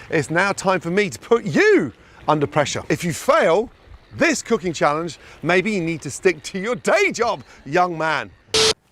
it's now time for me to put you under pressure. If you fail this cooking challenge, maybe you need to stick to your day job, young man.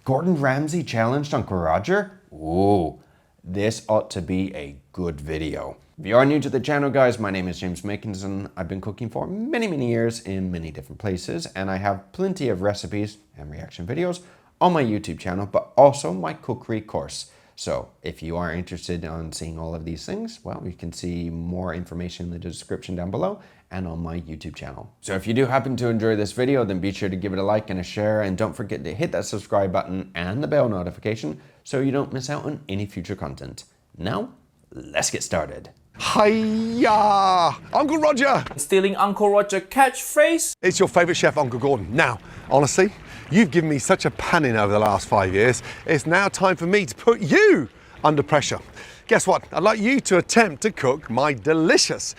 Gordon Ramsay challenged Uncle Roger? Ooh, this ought to be a good video. If you are new to the channel, guys, my name is James Makinson. I've been cooking for many years in many different places, and I have plenty of recipes and reaction videos on my YouTube channel, but also my cookery course. So if you are interested in seeing all of these things, well, you can see more information in the description down below and on my YouTube channel. So if you do happen to enjoy this video, then be sure to give it a like and a share, and don't forget to hit that subscribe button and the bell notification so you don't miss out on any future content. Now, let's get started. Hiya! Uncle Roger! Stealing Uncle Roger catchphrase? It's your favourite chef, Uncle Gordon. Now, honestly, you've given me such a panning over the last 5 years. It's now time for me to put you under pressure. Guess what? I'd like you to attempt to cook my delicious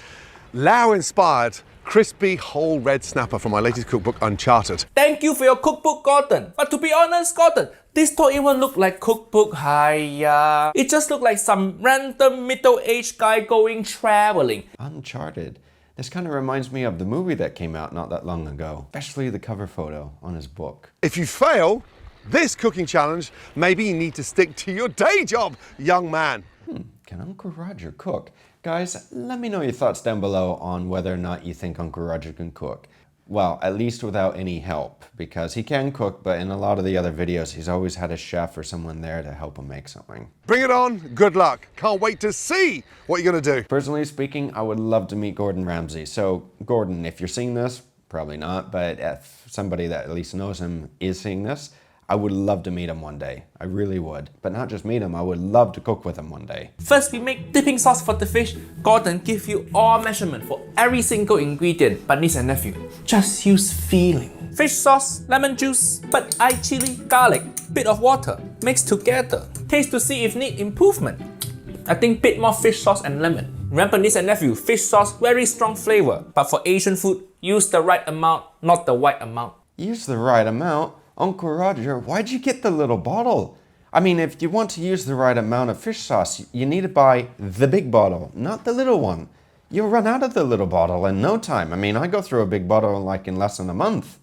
Lao-inspired crispy whole red snapper from my latest cookbook, Uncharted. Thank you for your cookbook, Gordon. But to be honest, Gordon, this don't even look like cookbook. Hiya. It just looked like some random middle-aged guy going traveling. Uncharted. This kind of reminds me of the movie that came out not that long ago, especially the cover photo on his book. If you fail this cooking challenge, maybe you need to stick to your day job, young man. Can Uncle Roger cook? Guys, let me know your thoughts down below on whether or not you think Uncle Roger can cook. Well, at least without any help, because he can cook, but in a lot of the other videos, he's always had a chef or someone there to help him make something. Bring it on, good luck. Can't wait to see what you're gonna do. Personally speaking, I would love to meet Gordon Ramsay. So, Gordon, if you're seeing this, probably not, but if somebody that at least knows him is seeing this, I would love to meet him one day. I really would. But not just meet him, I would love to cook with him one day. First, we make dipping sauce for the fish. Gordon give you all measurement for every single ingredient. But niece and nephew, just use feeling. Fish sauce, lemon juice, but eye chili, garlic, bit of water, mix together. Taste to see if need improvement. I think bit more fish sauce and lemon. Remember, niece and nephew, fish sauce, very strong flavor. But for Asian food, use the right amount, not the white amount. Use the right amount? Uncle Roger, why'd you get the little bottle? I mean, if you want to use the right amount of fish sauce, you need to buy the big bottle, not the little one. You'll run out of the little bottle in no time. I mean, I go through a big bottle like in less than a month.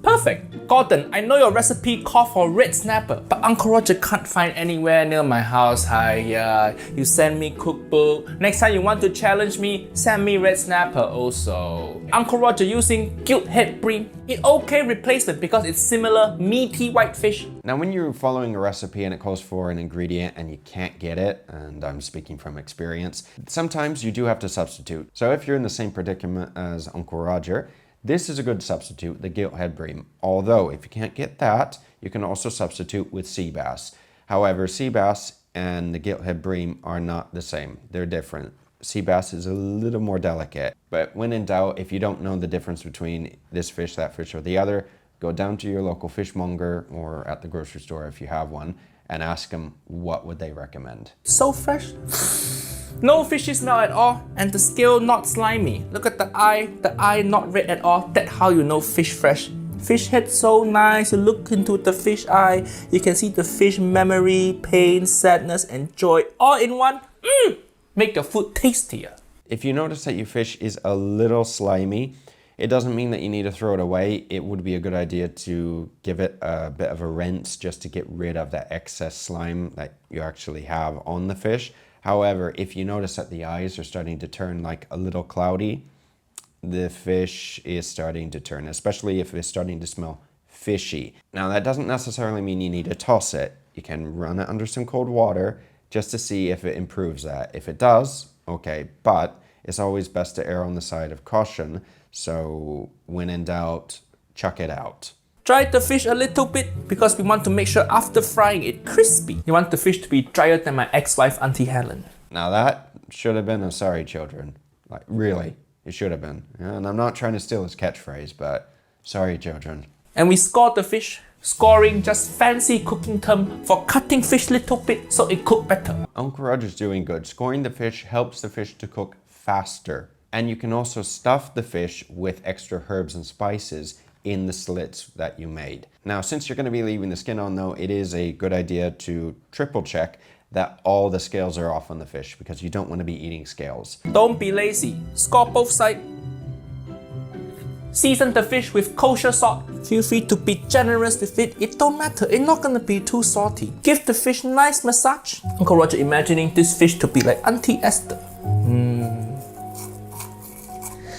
Perfect. Gordon, I know your recipe called for red snapper, but Uncle Roger can't find anywhere near my house. Hiya. You send me cookbook. Next time you want to challenge me, send me red snapper also. Uncle Roger using gilt head bream. It okay replacement because it's similar meaty white fish. Now, when you're following a recipe and it calls for an ingredient and you can't get it, and I'm speaking from experience, sometimes you do have to substitute. So if you're in the same predicament as Uncle Roger, this is a good substitute, the gilt head bream. Although, if you can't get that, you can also substitute with sea bass. However, sea bass and the gilt head bream are not the same. They're different. Sea bass is a little more delicate. But when in doubt, if you don't know the difference between this fish, that fish, or the other, go down to your local fishmonger or at the grocery store if you have one, and ask them what would they recommend. So fresh. No fishy smell at all, and the scale not slimy. Look at the eye not red at all. That's how you know fish fresh. Fish head so nice, you look into the fish eye, you can see the fish memory, pain, sadness, and joy all in one. Make the food tastier. If you notice that your fish is a little slimy, it doesn't mean that you need to throw it away. It would be a good idea to give it a bit of a rinse just to get rid of that excess slime that you actually have on the fish. However, if you notice that the eyes are starting to turn like a little cloudy, the fish is starting to turn, especially if it's starting to smell fishy. Now, that doesn't necessarily mean you need to toss it. You can run it under some cold water just to see if it improves that. If it does, okay, but it's always best to err on the side of caution. So when in doubt, chuck it out. Dry the fish a little bit because we want to make sure after frying it crispy. You want the fish to be drier than my ex-wife, Auntie Helen. Now that should have been a sorry children. Like really, it should have been. Yeah, and I'm not trying to steal his catchphrase, but sorry children. And we score the fish. Scoring, just fancy cooking term for cutting fish little bit so it cook better. Uncle Roger's doing good. Scoring the fish helps the fish to cook faster. And you can also stuff the fish with extra herbs and spices in the slits that you made. Now, since you're going to be leaving the skin on though, it is a good idea to triple check that all the scales are off on the fish because you don't want to be eating scales. Don't be lazy. Score both sides. Season the fish with kosher salt. Feel free to be generous with it. It don't matter. It's not gonna be too salty. Give the fish nice massage. Uncle Roger imagining this fish to be like Auntie Esther.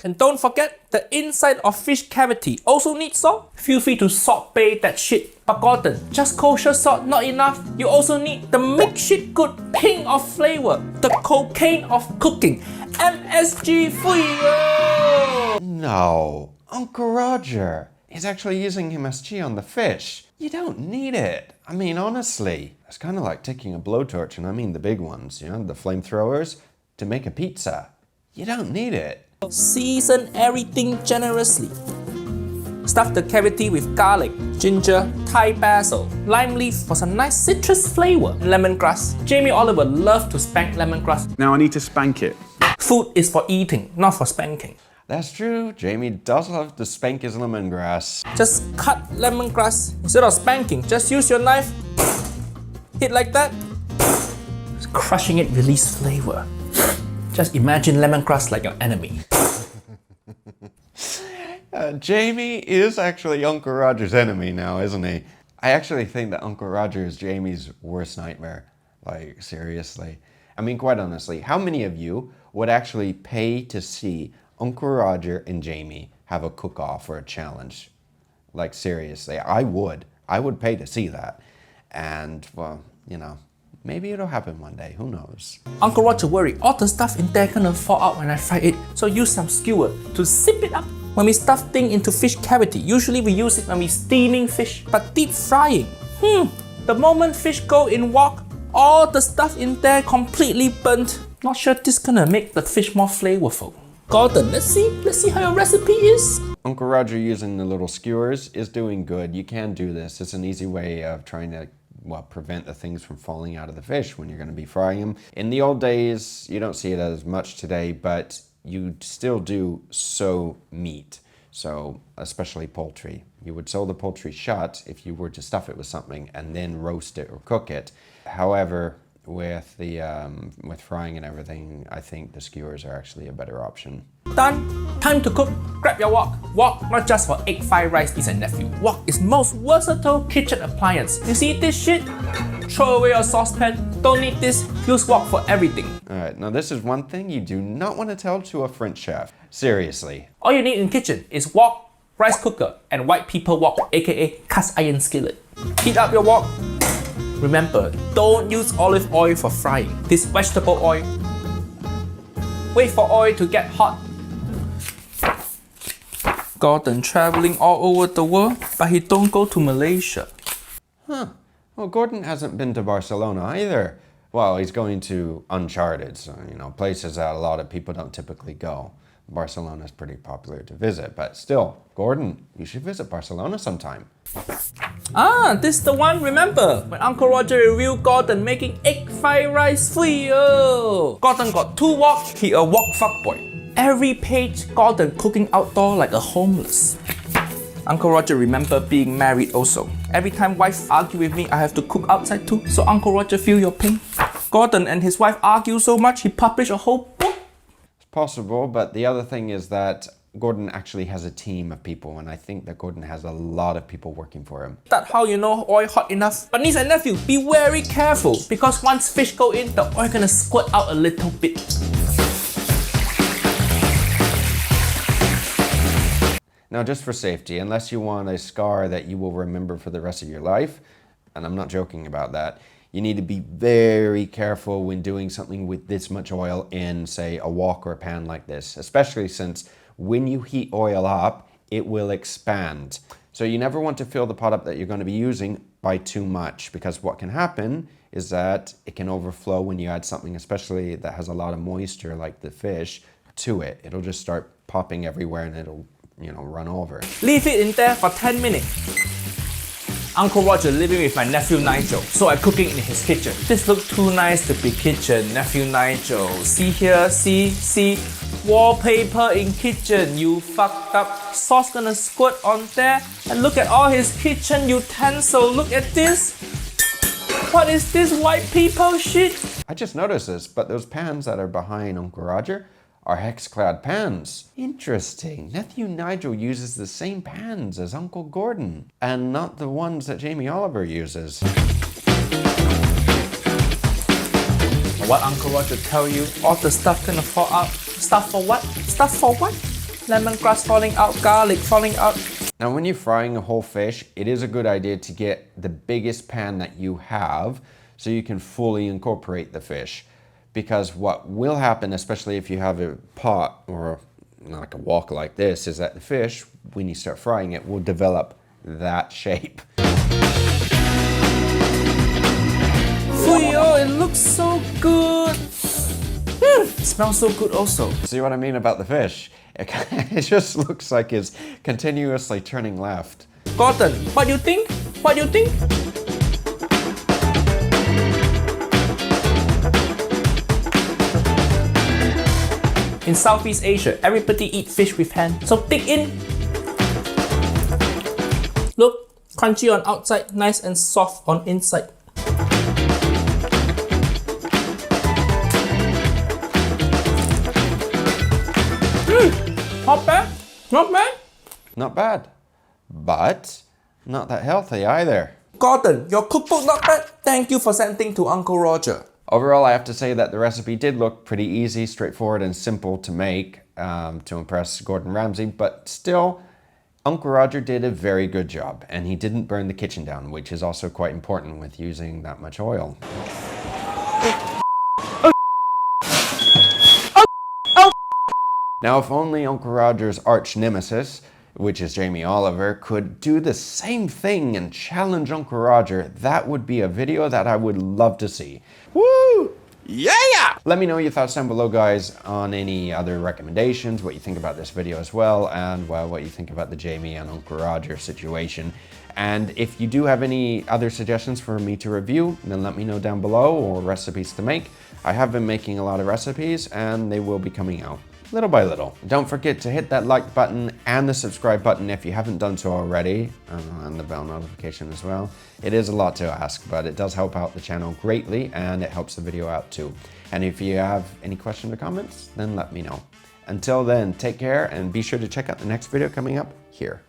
And don't forget, the inside of fish cavity also needs salt. Feel free to salt bay that shit. But Gordon, just kosher salt not enough. You also need the make shit good ping of flavor. The cocaine of cooking. MSG free. No, Uncle Roger is actually using MSG on the fish. You don't need it. I mean, honestly, it's kind of like taking a blowtorch, and I mean the big ones, you know, the flamethrowers, to make a pizza. You don't need it. Season everything generously. Stuff the cavity with garlic, ginger, Thai basil, lime leaf for some nice citrus flavor, lemongrass. Jamie Oliver loved to spank lemongrass. Now I need to spank it. Food is for eating, not for spanking. That's true. Jamie does love to spank his lemongrass. Just cut lemongrass. Instead of spanking, just use your knife. Hit like that. Crushing it release flavor. Just imagine lemongrass like your enemy. Jamie is actually Uncle Roger's enemy now, isn't he? I actually think that Uncle Roger is Jamie's worst nightmare. Like, seriously. I mean, quite honestly, how many of you would actually pay to see Uncle Roger and Jamie have a cook-off or a challenge? Like, seriously, I would. I would pay to see that. And, well, you know, maybe it'll happen one day. Who knows? Uncle Roger worried all the stuff in there gonna fall out when I fry it, so use some skewer to zip it up. When we stuff things into fish cavity, usually we use it when we steaming fish, but deep frying. The moment fish go in wok, all the stuff in there completely burnt. Not sure this gonna make the fish more flavorful. Gordon, let's see how your recipe is. Uncle Roger using the little skewers is doing good. You can do this. It's an easy way of trying to, well, prevent the things from falling out of the fish when you're going to be frying them. In the old days, you don't see it as much today, but you still do sew meat. So, especially poultry. You would sew the poultry shut if you were to stuff it with something and then roast it or cook it. However, with frying and everything, I think the skewers are actually a better option. Done. Time to cook. Grab your wok. Wok not just for egg fried rice, niece and nephew. Wok is most versatile kitchen appliance. You see this shit? Throw away your saucepan. Don't need this. Use wok for everything. Alright, now this is one thing you do not want to tell to a French chef. Seriously. All you need in kitchen is wok, rice cooker, and white people wok, aka cast iron skillet. Heat up your wok. Remember, don't use olive oil for frying. This vegetable oil. Wait for oil to get hot. Gordon traveling all over the world, but he don't go to Malaysia. Huh. Well, Gordon hasn't been to Barcelona either. Well, he's going to uncharted, so, you know, places that a lot of people don't typically go. Barcelona is pretty popular to visit, but still, Gordon, you should visit Barcelona sometime. Ah, this is the one, remember? When Uncle Roger reviewed Gordon making egg fried rice for you. Gordon got 2 wok, he a wok fuckboy. Every page, Gordon cooking outdoor like a homeless. Uncle Roger remember being married also. Every time wife argue with me, I have to cook outside too, so Uncle Roger feel your pain. Gordon and his wife argue so much, he published a whole book. It's possible, but the other thing is that Gordon actually has a team of people, and I think that Gordon has a lot of people working for him. That's how you know oil hot enough. But niece and nephew, be very careful, because once fish go in, the oil gonna squirt out a little bit. Now, just for safety, unless you want a scar that you will remember for the rest of your life, and I'm not joking about that, you need to be very careful when doing something with this much oil in, say, a wok or a pan like this, especially since when you heat oil up, it will expand. So you never want to fill the pot up that you're going to be using by too much, because what can happen is that it can overflow when you add something, especially that has a lot of moisture like the fish, to it. It'll just start popping everywhere and it'll, you know, run over. Leave it in there for 10 minutes. Uncle Roger living with my nephew Nigel, so I cooking in his kitchen. This look too nice to be kitchen, nephew Nigel. See here, see, wallpaper in kitchen, you fucked up. Sauce gonna squirt on there, and look at all his kitchen utensils. Look at this. What is this white people shit? I just noticed this, but those pans that are behind Uncle Roger are hex-clad pans. Interesting. Nephew Nigel uses the same pans as Uncle Gordon, and not the ones that Jamie Oliver uses. What Uncle Roger tell you? All the stuff gonna fall out. Stuff for what? Stuff for what? Lemongrass falling out, garlic falling out. Now, when you're frying a whole fish, it is a good idea to get the biggest pan that you have so you can fully incorporate the fish. Because what will happen, especially if you have a pot or like a wok like this, is that the fish, when you start frying it, will develop that shape. Fuyo, it looks so good. It smells so good also. See what I mean about the fish? It just looks like it's continuously turning left. Gordon, what do you think? What do you think? In Southeast Asia, everybody eat fish with hand. So dig in. Look, crunchy on outside, nice and soft on inside. Not bad, not bad. Not bad, but not that healthy either. Gordon, your cookbook not bad. Thank you for sending to Uncle Roger. Overall, I have to say that the recipe did look pretty easy, straightforward, and simple to make to impress Gordon Ramsay, but still, Uncle Roger did a very good job, and he didn't burn the kitchen down, which is also quite important with using that much oil. Now, if only Uncle Roger's arch nemesis, which is Jamie Oliver, could do the same thing and challenge Uncle Roger, that would be a video that I would love to see. Woo! Yeah! Let me know your thoughts down below, guys, on any other recommendations, what you think about this video as well, and well, what you think about the Jamie and Uncle Roger situation. And if you do have any other suggestions for me to review, then let me know down below, or recipes to make. I have been making a lot of recipes, and they will be coming out little by little. Don't forget to hit that like button and the subscribe button if you haven't done so already, and the bell notification as well. It is a lot to ask, but it does help out the channel greatly, and it helps the video out too. And if you have any questions or comments, then let me know. Until then, take care, and be sure to check out the next video coming up here.